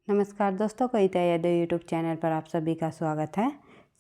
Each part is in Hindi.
नमस्कार दोस्तों, कविता यादव यूट्यूब चैनल पर आप सभी का स्वागत है।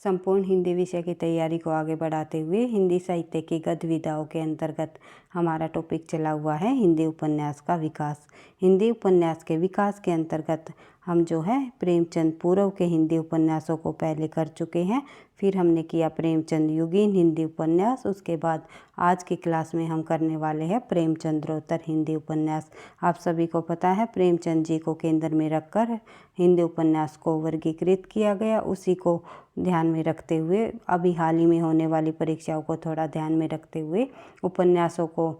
संपूर्ण हिंदी विषय की तैयारी को आगे बढ़ाते हुए हिंदी साहित्य की गद्य विधाओं के अंतर्गत हमारा टॉपिक चला हुआ है हिंदी उपन्यास का विकास। हिंदी उपन्यास के विकास के अंतर्गत हम जो है प्रेमचंद पूर्व के हिंदी उपन्यासों को पहले कर चुके हैं। फिर हमने किया प्रेमचंद युगीन हिंदी उपन्यास। उसके बाद आज की क्लास में हम करने वाले हैं प्रेमचंद्रोत्तर हिंदी उपन्यास। आप सभी को पता है प्रेमचंद जी को केंद्र में रखकर हिंदी उपन्यास को वर्गीकृत किया गया। उसी को ध्यान में रखते हुए अभी हाल ही में होने वाली परीक्षाओं को थोड़ा ध्यान में रखते हुए उपन्यासों को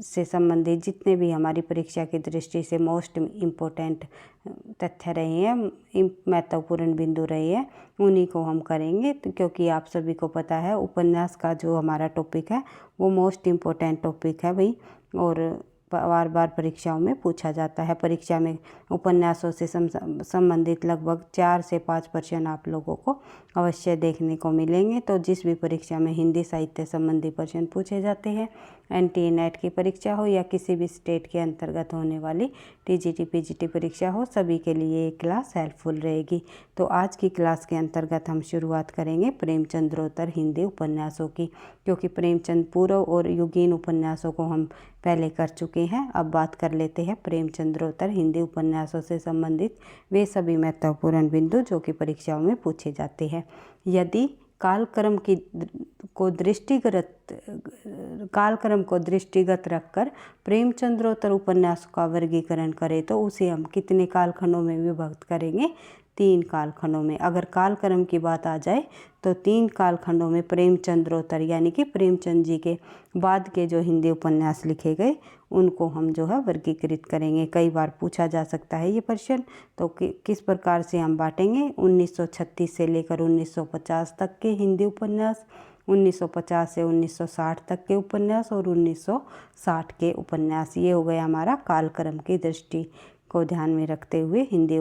से संबंधित जितने भी हमारी परीक्षा की दृष्टि से मोस्ट इम्पोर्टेंट तथ्य रहे हैं, महत्वपूर्ण बिंदु रहे हैं, उन्हीं को हम करेंगे। क्योंकि आप सभी को पता है उपन्यास का जो हमारा टॉपिक है वो मोस्ट इम्पोर्टेंट टॉपिक है भाई, और बार बार परीक्षाओं में पूछा जाता है। परीक्षा में उपन्यासों से संबंधित लगभग 4 से 5 प्रश्न आप लोगों को अवश्य देखने को मिलेंगे। तो जिस भी परीक्षा में हिंदी साहित्य संबंधी प्रश्न पूछे जाते हैं, NTA नेट की परीक्षा हो या किसी भी स्टेट के अंतर्गत होने वाली TGT PGT परीक्षा हो, सभी के लिए ये क्लास हेल्पफुल रहेगी। तो आज की क्लास के अंतर्गत हम शुरुआत करेंगे प्रेमचंद्रोत्तर हिंदी उपन्यासों की, क्योंकि प्रेमचंद पूर्व और युगीन उपन्यासों को हम पहले कर चुके हैं। अब बात कर लेते हैं प्रेमचंद्रोत्तर हिंदी उपन्यासों से संबंधित वे सभी महत्वपूर्ण बिंदु जो कि परीक्षाओं में पूछे जाते हैं। यदि कालक्रम को दृष्टिगत रखकर प्रेमचंद्रोत्तर उपन्यास का वर्गीकरण करें तो उसे हम कितने कालखंडों में विभक्त करेंगे? 3 कालखंडों में। अगर कालक्रम की बात आ जाए तो 3 कालखंडों में प्रेमचंद्रोत्तर यानी कि प्रेमचंद जी के बाद के जो हिंदी उपन्यास लिखे गए उनको हम जो है वर्गीकृत करेंगे। कई बार पूछा जा सकता है ये प्रश्न, तो किस प्रकार से हम बांटेंगे? 1936 से लेकर 1950 तक के हिंदी उपन्यास, 1950 से 1960 तक के उपन्यास और 1960 के उपन्यास। ये हो गया हमारा कालक्रम की दृष्टि को ध्यान में रखते हुए हिंदी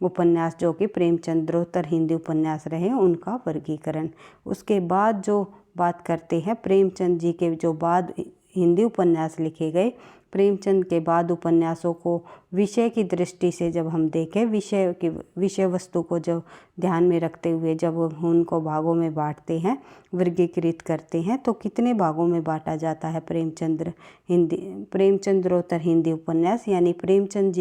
उपन्यास जो कि प्रेमचंद्रोत्तर हिंदी उपन्यास रहे उनका वर्गीकरण। उसके बाद जो बात करते हैं प्रेमचंद जी के जो बाद हिंदी उपन्यास लिखे गए, प्रेमचंद के बाद उपन्यासों को विषय की दृष्टि से जब हम देखें, विषय वस्तु को जो ध्यान में रखते हुए जब उनको भागों में बांटते हैं, वर्गीकृत करते हैं, तो कितने भागों में बांटा जाता है प्रेमचंद्रोत्तर हिंदी उपन्यास? यानी प्रेमचंद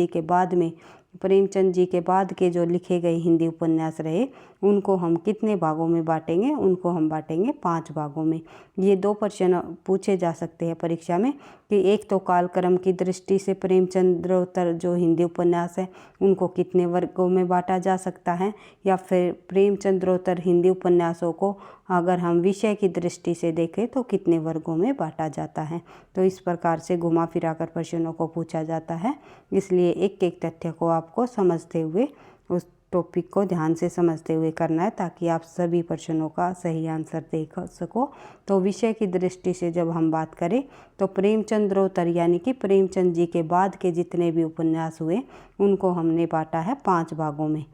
जी के बाद के जो लिखे गए हिंदी उपन्यास रहे उनको हम कितने भागों में बांटेंगे? उनको हम बांटेंगे 5 भागों में। ये 2 प्रश्न पूछे जा सकते हैं परीक्षा में कि एक तो कालक्रम की दृष्टि से प्रेमचंद्रोत्तर जो हिंदी उपन्यास है उनको कितने वर्गों में बांटा जा सकता है, या फिर प्रेमचंद्रोत्तर हिंदी उपन्यासों को अगर हम विषय की दृष्टि से देखें तो कितने वर्गों में बांटा जाता है। तो इस प्रकार से घुमा फिरा कर प्रश्नों को पूछा जाता है। इसलिए एक एक तथ्य को आपको समझते हुए, उस टॉपिक को ध्यान से समझते हुए करना है ताकि आप सभी प्रश्नों का सही आंसर देख सको। तो विषय की दृष्टि से जब हम बात करें तो प्रेमचंद्रोत्तर यानी कि प्रेमचंद जी के बाद के जितने भी उपन्यास हुए उनको हमने बांटा है 5 भागों में।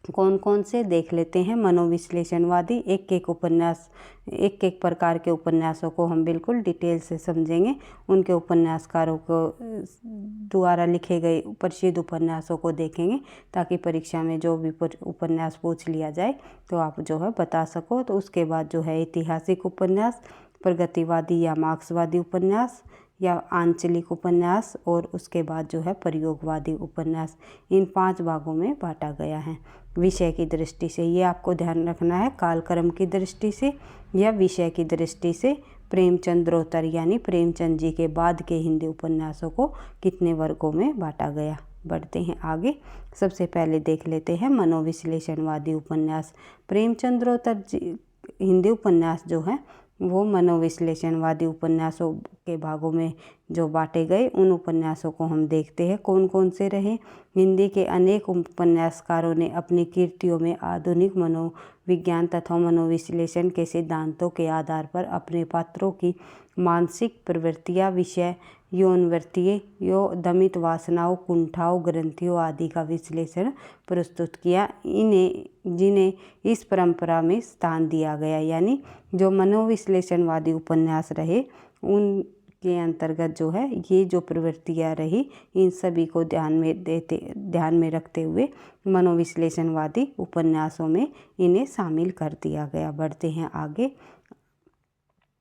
कौन कौन से देख लेते हैं। मनोविश्लेषणवादी, एक एक प्रकार के उपन्यासों को हम बिल्कुल डिटेल से समझेंगे। उनके उपन्यासकारों को द्वारा लिखे गए प्रसिद्ध उपन्यासों को देखेंगे ताकि परीक्षा में जो भी उपन्यास पूछ लिया जाए तो आप जो है बता सको। तो उसके बाद जो है ऐतिहासिक उपन्यास, प्रगतिवादी या मार्क्सवादी उपन्यास या आंचलिक उपन्यास, और उसके बाद जो है प्रयोगवादी उपन्यास। इन 5 भागों में बांटा गया है विषय की दृष्टि से। ये आपको ध्यान रखना है, कालक्रम की दृष्टि से या विषय की दृष्टि से प्रेमचंद्रोत्तर यानी प्रेमचंद जी के बाद के हिंदी उपन्यासों को कितने वर्गों में बांटा गया। बढ़ते हैं आगे। सबसे पहले देख लेते हैं मनोविश्लेषणवादी उपन्यास। प्रेमचंद्रोत्तर हिंदी उपन्यास जो है वो मनोविश्लेषणवादी उपन्यासों के भागों में जो बांटे गए उन उपन्यासों को हम देखते हैं कौन कौन से रहे। हिंदी के अनेक उपन्यासकारों ने अपनी कृतियों में आधुनिक मनोविज्ञान तथा मनोविश्लेषण के सिद्धांतों के आधार पर अपने पात्रों की मानसिक प्रवृत्तियाँ, विषय यौनवृत्तियों, दमित वासनाओं, कुंठाओं, ग्रंथियों आदि का विश्लेषण प्रस्तुत किया। जिन्हें इस परंपरा में स्थान दिया गया। यानी जो मनोविश्लेषणवादी उपन्यास रहे के अंतर्गत जो है ये जो प्रवृत्तियाँ रही, इन सभी को ध्यान में रखते हुए मनोविश्लेषणवादी उपन्यासों में इन्हें शामिल कर दिया गया। बढ़ते हैं आगे।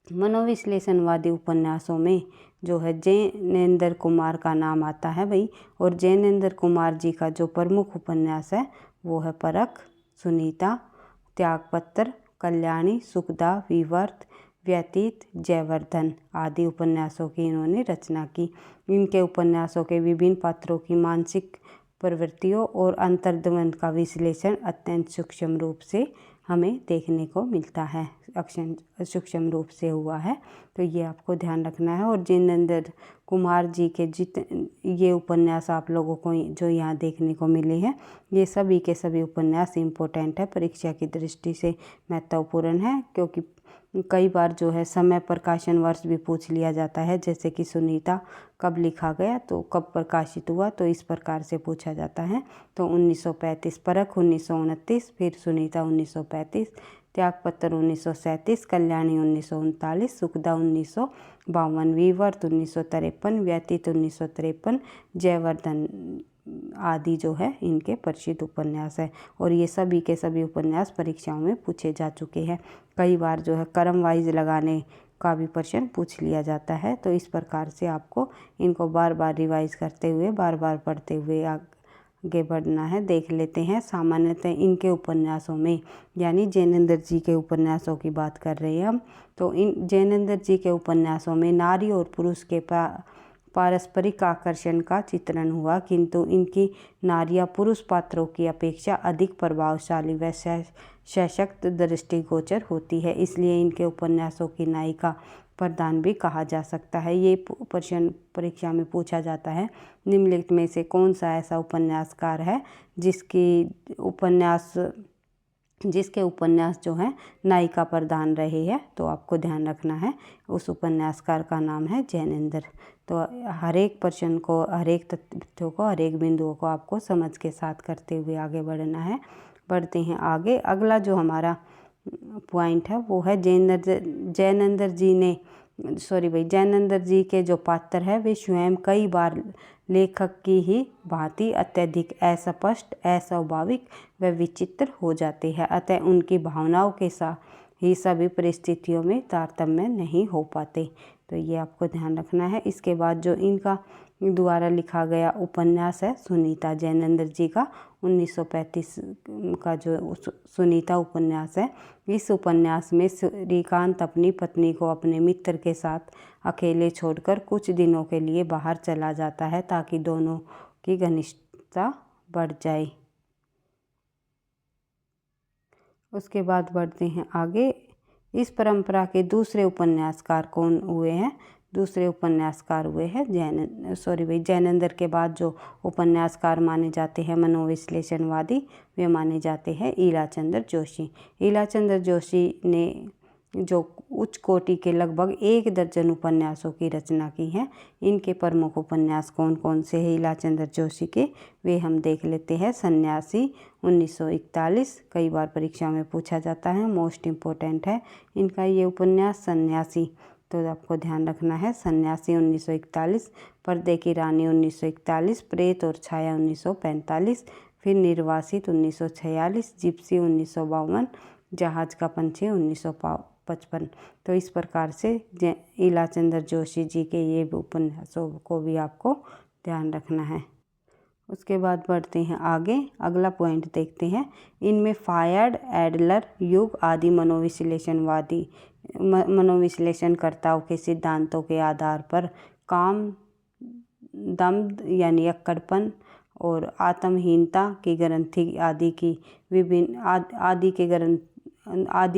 मनोविश्लेषणवादी उपन्यासों में जो है जैनेंद्र कुमार का नाम आता है भाई, और जैनेंद्र कुमार जी का जो प्रमुख उपन्यास है वो है परख, सुनीता, त्यागपत्र, कल्याणी, सुखदा, विवर्त, व्यतीत, जयवर्धन आदि उपन्यासों की इन्होंने रचना की। इनके उपन्यासों के विभिन्न पात्रों की मानसिक प्रवृत्तियों और अंतर्द्वंद का विश्लेषण अत्यंत सूक्ष्म रूप से हमें देखने को मिलता है, सूक्ष्म रूप से हुआ है, तो ये आपको ध्यान रखना है। और जैनेंद्र कुमार जी के ये उपन्यास आप लोगों को जो यहाँ देखने को मिले हैं, ये सभी के सभी उपन्यास इम्पोर्टेंट है, परीक्षा की दृष्टि से महत्वपूर्ण है, क्योंकि कई बार जो है समय प्रकाशन वर्ष भी पूछ लिया जाता है। जैसे कि सुनीता कब लिखा गया, तो कब प्रकाशित हुआ, तो इस प्रकार से पूछा जाता है। तो 1935, परख 1929, फिर सुनीता 1935, त्यागपत्र 1937, कल्याणी 1939, सुखदा 1952, विवर्त 1953, व्यतीत 1953, जयवर्धन आदि जो है इनके प्रसिद्ध उपन्यास है। और ये सभी के सभी उपन्यास परीक्षाओं में पूछे जा चुके हैं। कई बार जो है क्रम वाइज लगाने का भी प्रश्न पूछ लिया जाता है। तो इस प्रकार से आपको इनको बार बार रिवाइज करते हुए, बार बार पढ़ते हुए आगे बढ़ना है। देख लेते हैं सामान्यतः इनके उपन्यासों में, यानी जैनेंद्र जी के उपन्यासों की बात कर रहे हैं हम, तो इन जैनेंद्र जी के उपन्यासों में नारी और पुरुष के पारस्परिक आकर्षण का चित्रण हुआ, किंतु इनकी नारियां पुरुष पात्रों की अपेक्षा अधिक प्रभावशाली व सशक्त दृष्टिगोचर होती है, इसलिए इनके उपन्यासों की नायिका प्रधान भी कहा जा सकता है। ये प्रश्न परीक्षा में पूछा जाता है, निम्नलिखित में से कौन सा ऐसा उपन्यासकार है जिसके उपन्यास जो है नायिका प्रधान रहे हैं। तो आपको ध्यान रखना है, उस उपन्यासकार का नाम है जैनेंद्र। तो हर एक प्रश्न को, हर एक तथ्यों को, हर एक बिंदुओं को आपको समझ के साथ करते हुए आगे बढ़ना है। बढ़ते हैं आगे। अगला जो हमारा पॉइंट है वो है जैनेंद्र जी के जो पात्र है वे स्वयं कई बार लेखक की ही भांति अत्यधिक अस्पष्ट, अस्वाभाविक व विचित्र हो जाते हैं, अतः उनकी भावनाओं के साथ ही सभी परिस्थितियों में तारतम्य नहीं हो पाते। तो ये आपको ध्यान रखना है। इसके बाद जो इनका द्वारा लिखा गया उपन्यास है सुनीता, जैनेंद्र जी का 1935 का जो सुनीता उपन्यास है, इस उपन्यास में श्रीकांत अपनी पत्नी को अपने मित्र के साथ अकेले छोड़कर कुछ दिनों के लिए बाहर चला जाता है ताकि दोनों की घनिष्ठता बढ़ जाए। उसके बाद बढ़ते हैं आगे। इस परंपरा के दूसरे उपन्यासकार कौन हुए हैं? दूसरे उपन्यासकार हुए हैं जैनेंद्र के बाद जो उपन्यासकार माने जाते हैं मनोविश्लेषणवादी, वे माने जाते हैं ईलाचंद्र जोशी। ईलाचंद्र जोशी ने जो उच्च कोटि के लगभग 1 दर्जन उपन्यासों की रचना की है। इनके प्रमुख उपन्यास कौन कौन से हैं ईलाचंद्र जोशी के, वे हम देख लेते हैं। सन्यासी 1941, कई बार परीक्षा में पूछा जाता है, मोस्ट इम्पोर्टेंट है इनका ये उपन्यास सन्यासी, तो आपको ध्यान रखना है। सन्यासी 1941, पर्दे की रानी 1941, प्रेत और छाया 1945, फिर निर्वासित 1946, जिप्सी 1952, जहाज का पंछी 1955। तो इस प्रकार से ईलाचंद्र जोशी जी के ये उपन्यासों को भी आपको ध्यान रखना है। उसके बाद बढ़ते हैं आगे। अगला पॉइंट देखते हैं। इनमें फायर्ड, एडलर युग आदि मनोविश्लेषणकर्ताओं के सिद्धांतों के आधार पर काम, दम्भ यानी अक्कड़पन और आत्महीनता की ग्रंथि आदि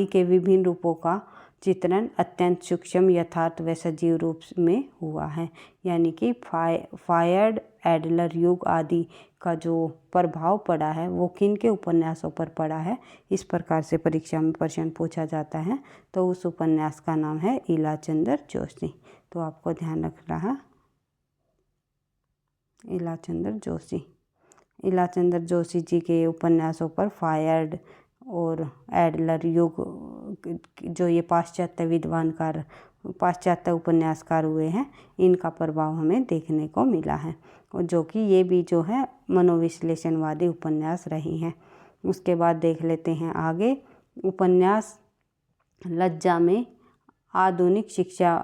के विभिन्न रूपों का चित्रण अत्यंत सूक्ष्म, यथार्थ व सजीव रूप में हुआ है। यानी कि फायर्ड, एडलर युग आदि का जो प्रभाव पड़ा है वो किन के उपन्यासों पर पड़ा है, इस प्रकार से परीक्षा में प्रश्न पूछा जाता है। तो उस उपन्यास का नाम है ईलाचंद्र जोशी। तो आपको ध्यान रखना है ईलाचंद्र जोशी। ईलाचंद्र जोशी जी के उपन्यासों पर फायर्ड और एडलर युग, जो ये पाश्चात्य विद्वानकार पाश्चात्य उपन्यासकार हुए हैं, इनका प्रभाव हमें देखने को मिला है, और जो कि ये भी जो है मनोविश्लेषणवादी उपन्यास रही हैं। उसके बाद देख लेते हैं आगे। उपन्यास लज्जा में आधुनिक शिक्षा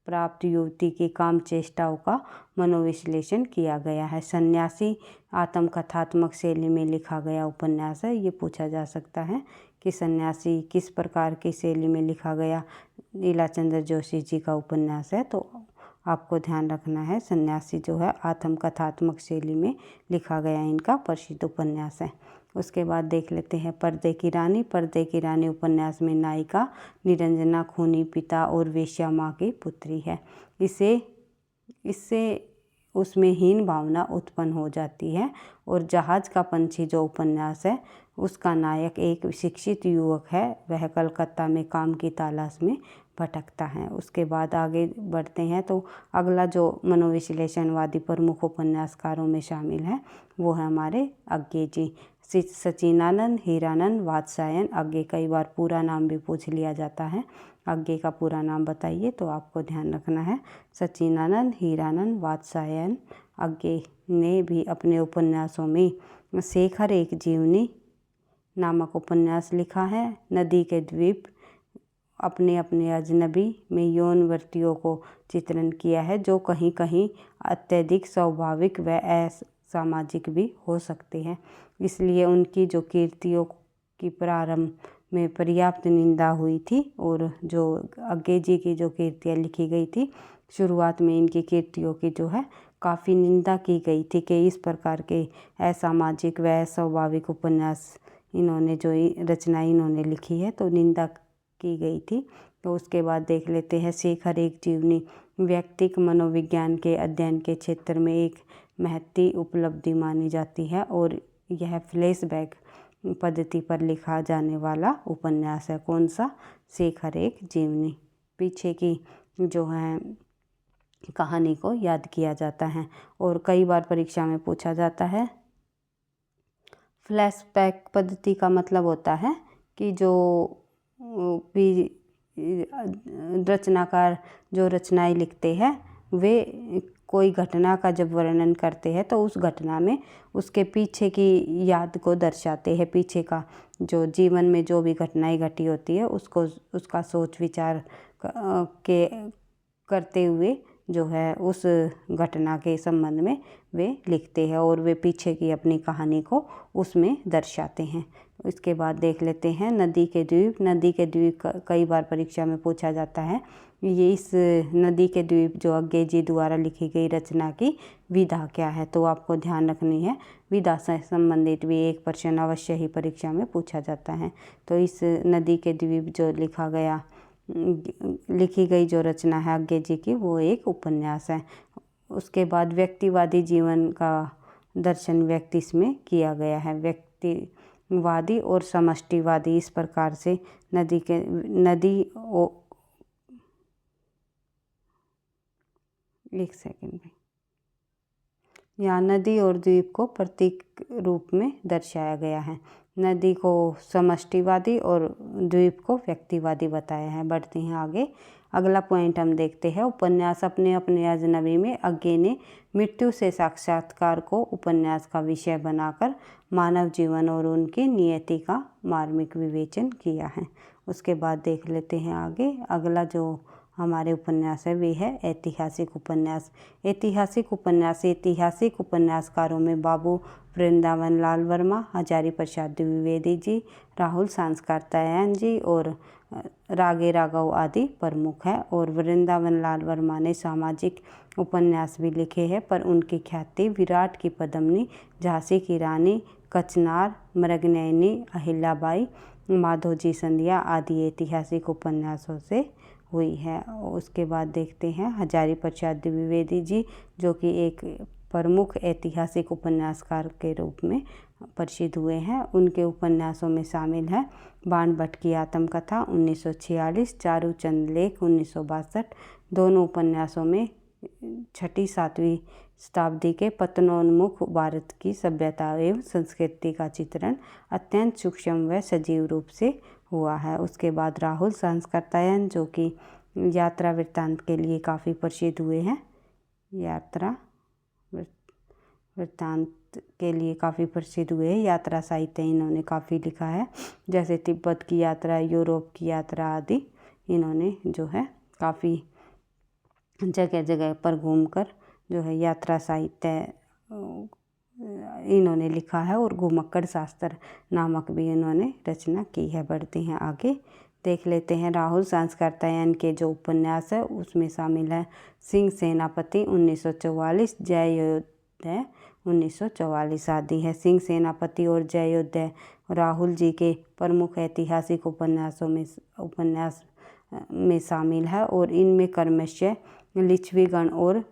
प्राप्त युवती की काम चेष्टाओं का मनोविश्लेषण किया गया है। सन्यासी आत्मकथात्मक शैली में लिखा गया उपन्यास है। ये पूछा जा सकता है कि सन्यासी किस प्रकार की शैली में लिखा गया। लीलाचंद्र जोशी जी का उपन्यास है, तो आपको ध्यान रखना है सन्यासी जो है आत्मकथात्मक शैली में लिखा गया इनका प्रसिद्ध उपन्यास है। उसके बाद देख लेते हैं पर्दे की रानी। पर्दे की रानी उपन्यास में नायिका निरंजना खूनी पिता और वेश्या माँ की पुत्री है। इससे उसमें हीन भावना उत्पन्न हो जाती है, और जहाज का पंछी जो उपन्यास है उसका नायक एक शिक्षित युवक है, वह कलकत्ता में काम की तलाश में भटकता है। उसके बाद आगे बढ़ते हैं, तो अगला जो मनोविश्लेषणवादी प्रमुख उपन्यासकारों में शामिल है वो है हमारे अज्ञे जी। सच्चिदानंद हीरानंद वात्स्यायन। अज्ञे कई बार पूरा नाम भी पूछ लिया जाता है, अज्ञे का पूरा नाम बताइए, तो आपको ध्यान रखना है सच्चिदानंद हीरानंद वात्स्यायन। अज्ञे ने भी अपने उपन्यासों में शेखर एक जीवनी नामक उपन्यास लिखा है। नदी के द्वीप अपने अपने अजनबी में यौन वृत्तियों को चित्रण किया है, जो कहीं कहीं अत्यधिक स्वाभाविक व असामाजिक भी हो सकते हैं। इसलिए उनकी जो कीर्तियों की प्रारंभ में पर्याप्त निंदा हुई थी, और जो अज्ञे जी की जो कीर्तियाँ लिखी गई थी शुरुआत में इनकी कीर्तियों की जो है काफ़ी निंदा की गई थी कि इस प्रकार के असामाजिक व अस्वाभाविक उपन्यास इन्होंने जो रचनाएं इन्होंने लिखी है, तो निंदा की गई थी। तो उसके बाद देख लेते हैं शेखर एक जीवनी व्यक्तिक मनोविज्ञान के अध्ययन के क्षेत्र में एक महती उपलब्धि मानी जाती है, और यह फ्लैशबैक पद्धति पर लिखा जाने वाला उपन्यास है। कौन सा? शेखर एक जीवनी। पीछे की जो है कहानी को याद किया जाता है, और कई बार परीक्षा में पूछा जाता है। फ्लैशबैक पद्धति का मतलब होता है कि जो भी रचनाकार जो रचनाएं लिखते हैं वे कोई घटना का जब वर्णन करते हैं तो उस घटना में उसके पीछे की याद को दर्शाते हैं। पीछे का जो जीवन में जो भी घटनाएं घटी होती है उसको उसका सोच विचार के करते हुए जो है उस घटना के संबंध में वे लिखते हैं, और वे पीछे की अपनी कहानी को उसमें दर्शाते हैं। इसके बाद देख लेते हैं नदी के द्वीप। नदी के द्वीप कई बार परीक्षा में पूछा जाता है। ये इस नदी के द्वीप जो अज्ञे जी द्वारा लिखी गई रचना की विधा क्या है, तो आपको ध्यान रखनी है। विधा से संबंधित भी एक प्रश्न अवश्य ही परीक्षा में पूछा जाता है। तो इस नदी के द्वीप जो लिखी गई जो रचना है अज्ञे जी की, वो एक उपन्यास है। उसके बाद व्यक्तिवादी जीवन का दर्शन व्यक्ति इसमें किया गया है। व्यक्तिवादी और समष्टिवादी इस प्रकार से एक सेकंड में यहाँ नदी और द्वीप को प्रतीक रूप में दर्शाया गया है। नदी को समष्टिवादी और द्वीप को व्यक्तिवादी बताया है। बढ़ते हैं आगे। अगला पॉइंट हम देखते हैं। उपन्यास अपने अपने अजनबी में अज्ञे ने मृत्यु से साक्षात्कार को उपन्यास का विषय बनाकर मानव जीवन और उनकी नियति का मार्मिक विवेचन किया है। उसके बाद देख लेते हैं आगे। अगला जो हमारे उपन्यास है वे है ऐतिहासिक उपन्यास। ऐतिहासिक उपन्यासकारों में बाबू वृंदावन लाल वर्मा, हजारी प्रसाद द्विवेदी जी, राहुल सांस्कृत्यायन जी और रागे राघव आदि प्रमुख हैं। और वृंदावन लाल वर्मा ने सामाजिक उपन्यास भी लिखे हैं, पर उनकी ख्याति विराट की पद्मिनी, झांसी की रानी, कचनार, मृगनयनी, अहिल्याबाई, माधोजी संध्या आदि ऐतिहासिक उपन्यासों से हुई है। उसके बाद देखते हैं हजारी प्रसाद द्विवेदी जी, जो कि एक प्रमुख ऐतिहासिक उपन्यासकार के रूप में प्रसिद्ध हुए हैं। उनके उपन्यासों में शामिल है बाण भट्ट की आत्मकथा 1946, चारूचंद लेख 1962। दोनों उपन्यासों में 6वीं-7वीं शताब्दी के पतनोन्मुख भारत की सभ्यता एवं संस्कृति का चित्रण अत्यंत सूक्ष्म व सजीव रूप से हुआ है। उसके बाद राहुल सांस्कृत्यायन, जो कि यात्रा वृत्तांत के लिए काफ़ी प्रसिद्ध हुए हैं। यात्रा वृत्तांत के लिए काफ़ी प्रसिद्ध हुए हैं। यात्रा साहित्य इन्होंने काफ़ी लिखा है, जैसे तिब्बत की यात्रा, यूरोप की यात्रा आदि। इन्होंने जो है काफ़ी जगह जगह पर घूमकर जो है यात्रा साहित्य इन्होंने लिखा है, और घुमक्कड़ शास्त्र नामक भी इन्होंने रचना की है। बढ़ते हैं आगे, देख लेते हैं राहुल सांस्कृत्यायन के जो उपन्यास है उसमें शामिल है सिंह सेनापति 1944, जयोदय 1944 आदि है। सिंह सेनापति और जयोदय राहुल जी के प्रमुख ऐतिहासिक उपन्यास में शामिल है, और इनमें क्रमशः लिच्छवीगण और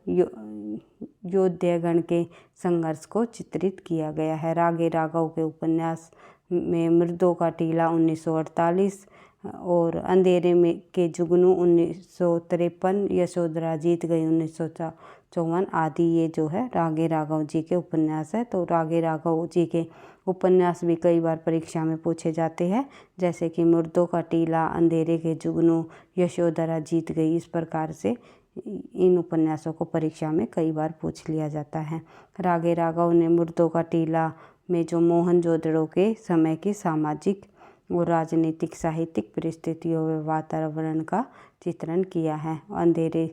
योद्धयगण के संघर्ष को चित्रित किया गया है। रागे राघव के उपन्यास में मृदों का टीला 1948 और अंधेरे में के जुगनू 1953, यशोधरा जीत गई 1954 आदि ये जो है रागे राघव जी के उपन्यास है। तो रागे राघव जी के उपन्यास भी कई बार परीक्षा में पूछे जाते हैं, जैसे कि मुर्दों का टीला, अंधेरे के जुगनू, यशोधरा जीत गई। इस प्रकार से इन उपन्यासों को परीक्षा में कई बार पूछ लिया जाता है। रागे राघव ने मुर्दों का टीला में जो मोहनजोदड़ो के समय की सामाजिक और राजनीतिक साहित्यिक परिस्थितियों व वातावरण का चित्रण किया है। अंधेरे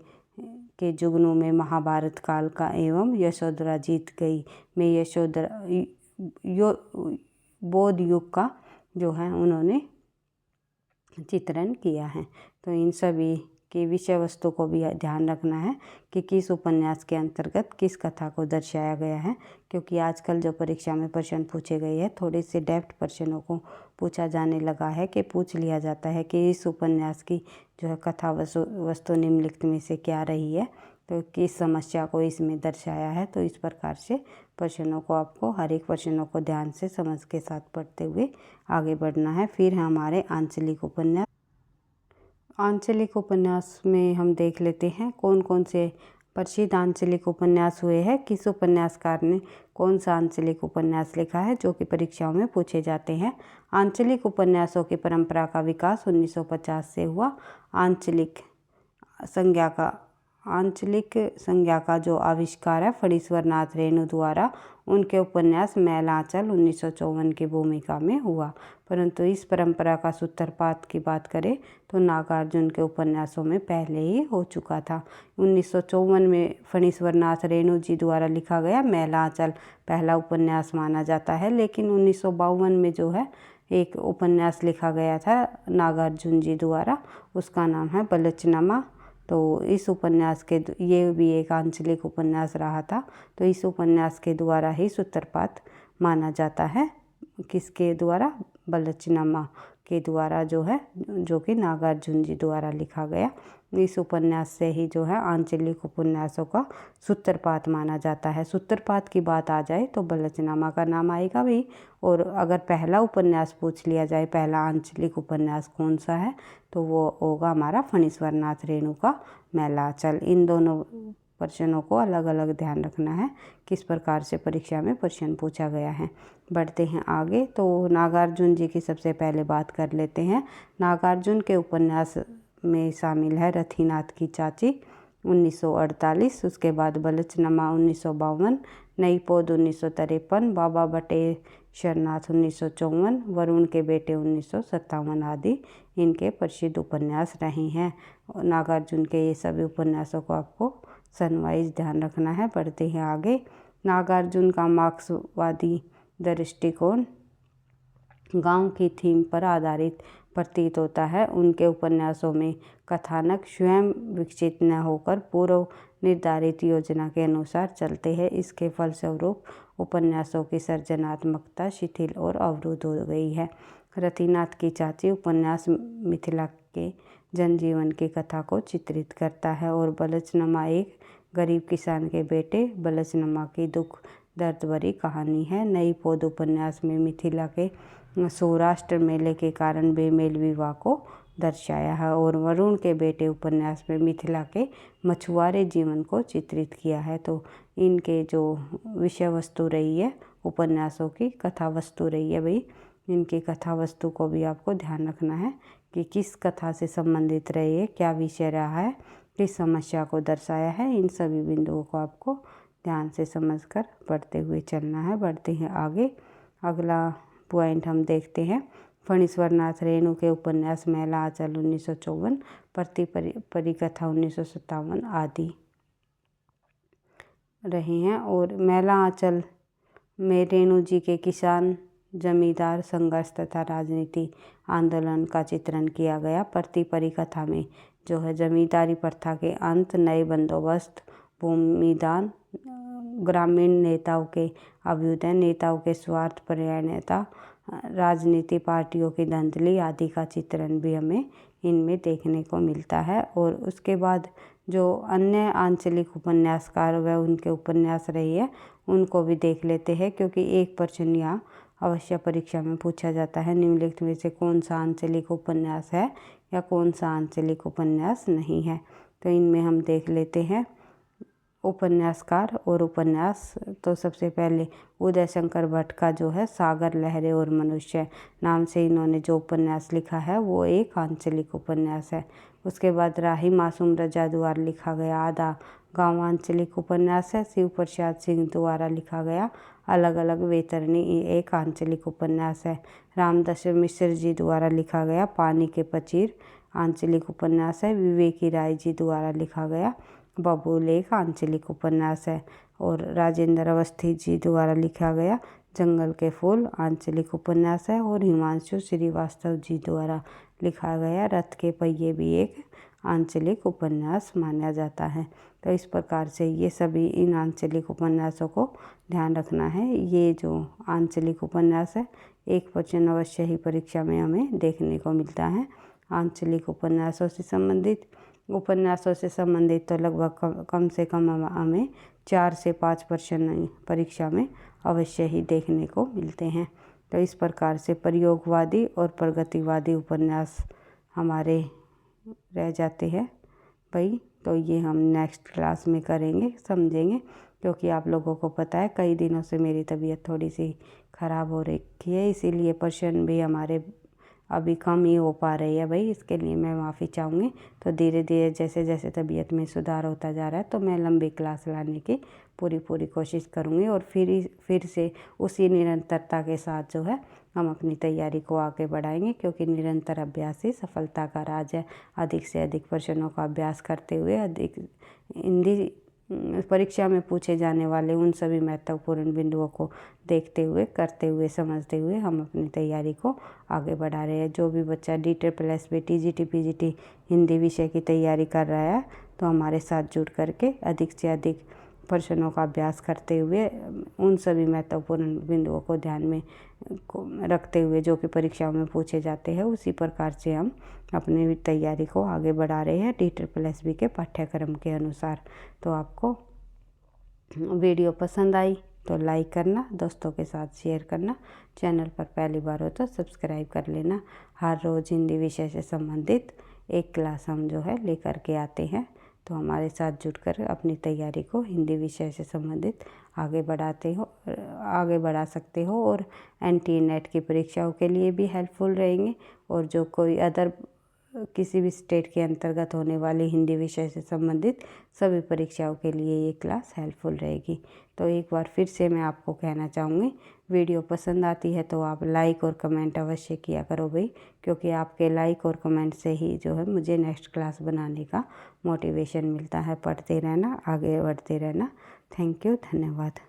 के जुगनू में महाभारत काल का एवं यशोधरा जीत गई में बौद्ध युग का जो है उन्होंने चित्रण किया है। तो इन सभी की विषय वस्तु को भी ध्यान रखना है कि किस उपन्यास के अंतर्गत किस कथा को दर्शाया गया है, क्योंकि आजकल जो परीक्षा में प्रश्न पूछे गए हैं थोड़े से डेप्थ प्रश्नों को पूछा जाने लगा है, कि पूछ लिया जाता है कि इस उपन्यास की जो है कथा वस्तु निम्नलिखित में से क्या रही है, तो किस समस्या को इसमें दर्शाया है। तो इस प्रकार से प्रश्नों को आपको हर एक प्रश्नों को ध्यान से समझ के साथ पढ़ते हुए आगे बढ़ना है। फिर है हमारे आंचलिक उपन्यास। आंचलिक उपन्यास में हम देख लेते हैं कौन कौन से प्रसिद्ध आंचलिक उपन्यास हुए हैं, किस उपन्यासकार ने कौन सा आंचलिक उपन्यास लिखा है, जो कि परीक्षाओं में पूछे जाते हैं। आंचलिक उपन्यासों की परंपरा का विकास 1950 से हुआ। आंचलिक संज्ञा का जो आविष्कार है फणीश्वर नाथ रेणु द्वारा उनके उपन्यास मैलांचल 1954 की भूमिका में हुआ। परंतु इस परंपरा का सूत्रपात की बात करें तो नागार्जुन के उपन्यासों में पहले ही हो चुका था। 1954 में फणीश्वर नाथ रेणु जी द्वारा लिखा गया मैलांचल पहला उपन्यास माना जाता है, लेकिन 1952 में जो है एक उपन्यास लिखा गया था नागार्जुन जी द्वारा, उसका नाम है बलचनामा। तो इस उपन्यास के ये भी एक आंचलिक उपन्यास रहा था। तो इस उपन्यास के द्वारा ही सूत्रपात माना जाता है, किसके द्वारा, बलचनामा के द्वारा जो है, जो कि नागार्जुन जी द्वारा लिखा गया। इस उपन्यास से ही जो है आंचलिक उपन्यासों का सूत्रपात माना जाता है। सूत्रपात की बात आ जाए तो बलचनामा का नाम आएगा भी, और अगर पहला उपन्यास पूछ लिया जाए पहला आंचलिक उपन्यास कौन सा है, तो वो होगा हमारा फणीश्वर नाथ रेणु का मैलांचल। इन दोनों प्रश्नों को अलग अलग ध्यान रखना है, किस प्रकार से परीक्षा में प्रश्न पूछा गया है। बढ़ते हैं आगे, तो नागार्जुन जी की सबसे पहले बात कर लेते हैं। नागार्जुन के उपन्यास में शामिल है रथीनाथ की चाची 1948, उसके बाद बलचनामा 1952, नई पौध 1953, बाबा बटेश्वरनाथ 1954, वरुण के बेटे 1957 आदि इनके प्रसिद्ध उपन्यास रहे हैं। नागार्जुन के ये सभी उपन्यासों को आपको सनवाइज ध्यान रखना है। बढ़ते हैं आगे, नागार्जुन का मार्क्सवादी दृष्टिकोण गांव की थीम पर आधारित प्रतीत होता है। उनके उपन्यासों में कथानक स्वयं विकसित न होकर पूर्व निर्धारित योजना के अनुसार चलते हैं। इसके फलस्वरूप उपन्यासों की सृजनात्मकता शिथिल और अवरुद्ध हो गई है। रथीनाथ की चाची उपन्यास मिथिला के जनजीवन की कथा को चित्रित करता है, और बलचनामा एक गरीब किसान के बेटे बलचनामा की दुख दर्द भरी कहानी है। नई पौध उपन्यास में मिथिला के सौराष्ट्र मेले के कारण बेमेल विवाह को दर्शाया है, और वरुण के बेटे उपन्यास में मिथिला के मछुआरे जीवन को चित्रित किया है। तो इनके जो विषय वस्तु रही है उपन्यासों की कथा वस्तु रही है भाई, इनकी कथा वस्तु को भी आपको ध्यान रखना है कि किस कथा से संबंधित रही है, क्या विषय रहा है, किस समस्या को दर्शाया है। इन सभी बिंदुओं को आपको ध्यान से समझकर पढ़ते हुए चलना है। बढ़ते हैं आगे। अगला पॉइंट हम देखते हैं। फणीश्वर नाथ रेणु के उपन्यास मैला आंचल 1954, प्रति परिकथा 1957 आदि रहे हैं। और मैला आंचल में रेणु जी के किसान जमींदार संघर्ष तथा राजनीति आंदोलन का चित्रण किया गया। प्रति परिकथा में जो है जमींदारी प्रथा के अंत, नए बंदोबस्त, भूमिदान, ग्रामीण नेताओं के अभ्युदय, नेताओं के स्वार्थ परायणता, राजनीति पार्टियों की धांधली आदि का चित्रण भी हमें इनमें देखने को मिलता है। और उसके बाद जो अन्य आंचलिक उपन्यासकार व उनके उपन्यास रही है उनको भी देख लेते हैं, क्योंकि एक प्रश्न यहाँ अवश्य परीक्षा में पूछा जाता है, निम्नलिखित में से कौन सा आंचलिक उपन्यास है या कौन सा आंचलिक उपन्यास नहीं है। तो इनमें हम देख लेते हैं उपन्यासकार और उपन्यास। तो सबसे पहले उदय शंकर भट्ट का जो है सागर, लहरें और मनुष्य नाम से इन्होंने जो उपन्यास लिखा है वो एक आंचलिक उपन्यास है। उसके बाद राही मासूम रजा द्वारा लिखा गया आधा गाँव आंचलिक उपन्यास है। शिव प्रसाद सिंह द्वारा लिखा गया अलग अलग वैतरणी एक आंचलिक उपन्यास है। रामदास मिश्र जी द्वारा लिखा गया पानी के पचीर आंचलिक उपन्यास है। विवेकी राय जी द्वारा लिखा गया बबूल एक आंचलिक उपन्यास है। और राजेंद्र अवस्थी जी द्वारा लिखा गया जंगल के फूल आंचलिक उपन्यास है। और हिमांशु श्रीवास्तव जी द्वारा लिखा गया रथ के पहिए भी एक आंचलिक उपन्यास माना जाता है। तो इस प्रकार से ये सभी इन आंचलिक उपन्यासों को ध्यान रखना है। ये जो आंचलिक उपन्यास है एक प्रश्न अवश्य ही परीक्षा में हमें देखने को मिलता है। आंचलिक उपन्यासों से संबंधित तो लगभग कम से कम हमें 4 से 5 प्रश्न परीक्षा में अवश्य ही देखने को मिलते हैं। तो इस प्रकार से प्रयोगवादी और प्रगतिवादी उपन्यास हमारे रह जाते हैं भाई। तो ये हम नेक्स्ट क्लास में करेंगे, समझेंगे, क्योंकि आप लोगों को पता है कई दिनों से मेरी तबीयत थोड़ी सी ख़राब हो रखी है, इसीलिए प्रश्न भी हमारे अभी कम ही हो पा रही है भाई। इसके लिए मैं माफ़ी चाहूँगी। तो धीरे धीरे जैसे जैसे तबीयत में सुधार होता जा रहा है तो मैं लंबी क्लास लाने की पूरी कोशिश करूँगी। और फिर से उसी निरंतरता के साथ जो है हम अपनी तैयारी को आगे बढ़ाएंगे, क्योंकि निरंतर अभ्यास ही सफलता का राज है। अधिक से अधिक प्रश्नों का अभ्यास करते हुए अधिक हिंदी परीक्षा में पूछे जाने वाले उन सभी महत्वपूर्ण बिंदुओं को देखते हुए, करते हुए, समझते हुए हम अपनी तैयारी को आगे बढ़ा रहे हैं। जो भी बच्चा DEET+B TGT PGT हिंदी विषय की तैयारी कर रहा है तो हमारे साथ जुड़ करके अधिक से अधिक प्रश्नों का अभ्यास करते हुए उन सभी महत्वपूर्ण बिंदुओं को ध्यान में रखते हुए जो कि परीक्षाओं में पूछे जाते हैं, उसी प्रकार से हम अपनी तैयारी को आगे बढ़ा रहे हैं DEET+B के पाठ्यक्रम के अनुसार। तो आपको वीडियो पसंद आई तो लाइक करना, दोस्तों के साथ शेयर करना, चैनल पर पहली बार हो तो सब्सक्राइब कर लेना। हर रोज़ हिंदी विषय से संबंधित एक क्लास हम जो है लेकर के आते हैं। तो हमारे साथ जुड़कर अपनी तैयारी को हिंदी विषय से संबंधित आगे बढ़ा सकते हो और NTA NET की परीक्षाओं के लिए भी हेल्पफुल रहेंगे। और जो कोई अदर किसी भी स्टेट के अंतर्गत होने वाली हिंदी विषय से संबंधित सभी परीक्षाओं के लिए ये क्लास हेल्पफुल रहेगी। तो एक बार फिर से मैं आपको कहना चाहूँगी, वीडियो पसंद आती है तो आप लाइक और कमेंट अवश्य किया करो भाई, क्योंकि आपके लाइक और कमेंट से ही जो है मुझे नेक्स्ट क्लास बनाने का मोटिवेशन मिलता है। पढ़ते रहना, आगे बढ़ते रहना। थैंक यू, धन्यवाद।